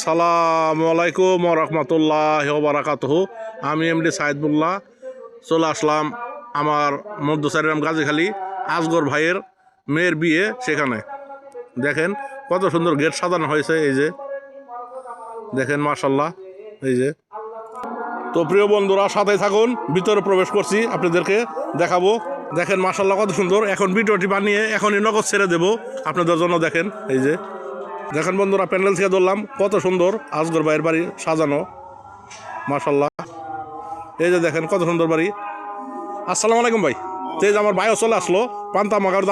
আসসালামু আলাইকুম ওয়া রাহমাতুল্লাহি ওয়া বারাকাতুহু। আমি এমডি সাইদুল্লাহ চলে আসলাম আমার মধ্যসারিরাম গাজীখালী আসগর ভাইয়ের মেয়ের বিয়ে। সেখানে দেখেন কত সুন্দর গেট সাজানো হয়েছে। এই যে দেখেন মাশাআল্লাহ। এই যে তো প্রিয় বন্ধুরা সাথে থাকুন, ভিতরে প্রবেশ করছি, আপনাদেরকে দেখাবো। দেখেন মাশাআল্লাহ কত সুন্দর। এখন ভিডিওটি বানিয়ে এখনই নগদ ছেড়ে দেবো আপনাদের জন্য। দেখেন এই যে দেখেন বন্ধুরা, প্যান্ডেল থেকে ধরলাম কত সুন্দর আসগর ভাইয়ের বাড়ি সাজানো মাশাআল্লাহ। এই যে দেখেন কত সুন্দর বাড়ি। আসসালামু আলাইকুম ভাই। তো এই যে আমার ভাইও চলে আসলো, পান্তা মাগার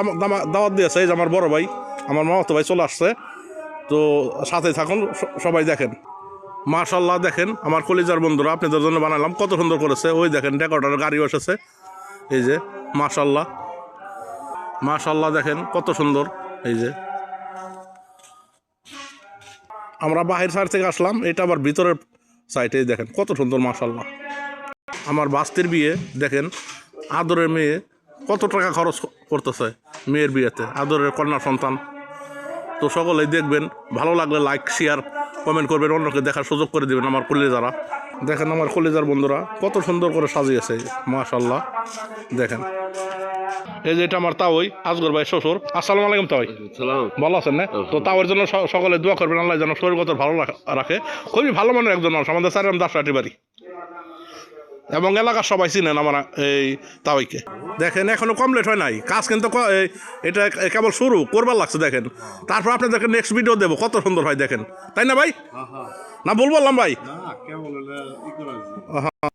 দাওয়াত দিয়েছে। এই যে আমার বড় ভাই, আমার মামাতো ভাই চলে আসছে। তো সাথে থাকুন সবাই। দেখেন মাশাআল্লাহ, দেখেন আমার কলিজার বন্ধুরা আপনাদের জন্য বানালাম, কত সুন্দর করেছে। ওই দেখেন ডেকোরেটরের গাড়িও এসেছে। এই যে মাশাআল্লাহ মাশাআল্লাহ, দেখেন কত সুন্দর। এই যে আমরা বাহির সাইড থেকে আসলাম, এটা আবার ভিতরের সাইডে। দেখেন কত সুন্দর মাশাআল্লাহ। আমার বাস্তির বিয়ে দেখেন, আদরের মেয়ে কত টাকা খরচ করতেছে মেয়ের বিয়েতে, আদরের কন্যা সন্তান। তো সকলেই দেখবেন, ভালো লাগলে লাইক শেয়ার কমেন্ট করবেন, অন্যকে দেখার সুযোগ করে দেবেন আমার কলিজারা। দেখেন আমার কলিজার বন্ধুরা কত সুন্দর করে সাজিয়েছে মাশাআল্লাহ। দেখেন এই যে এটা আমার তাওই আসগর ভাই শ্বশুর। আসসালামু আলাইকুম তাওই, ভালো আছেন না? তো তাওয়ের জন্য সকলে দোয়া করবেন, আল্লাহ যেন শরীরগত ভালো রাখে। খুবই ভালো মনের একজন মানুষ, আমাদের সারিরাম দাসরাটি বাড়ি এবং এলাকার সবাই চিনেন আমার এই তাওইকে। দেখেন এখনো কমপ্লিট হয় নাই কাজ, কিন্তু এটা কেবল শুরু করবার লাগছে। দেখেন তারপর আপনাদেরকে নেক্সট ভিডিও দেবো, কত সুন্দর হয় দেখেন, তাই না ভাই? না ভুল বললাম ভাই?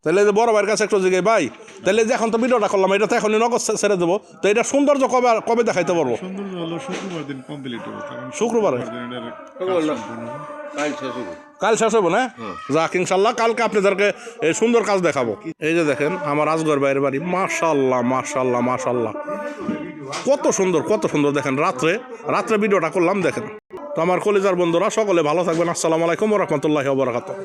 তাহলে যে বড় ভাইয়ের কাছে একটু জিজ্ঞাসা ভাই, তাহলে যে এখন তো ভিডিওটা করলাম, এটা তো এখনই নগদ ছেড়ে দেবো। তো এটা সৌন্দর্য কবে দেখাইতে পারবো? শুক্রবারে কাল শেষ হবো না? যাক ইনশাল্লাহ কালকে আপনাদেরকে এই সুন্দর কাজ দেখাবো। এই যে দেখেন আমার আসগর ভাইয়ের বাড়ি মাশাআল্লাহ মাশাআল্লাহ মাশাআল্লাহ, কত সুন্দর কত সুন্দর। দেখেন রাত্রে ভিডিওটা করলাম। দেখেন তো আমার কলিজার বন্ধুরা সকলে ভালো থাকবেন। আসসালামু আলাইকুম ওয়া রাহমাতুল্লাহি ওয়া বারাকাতুহু।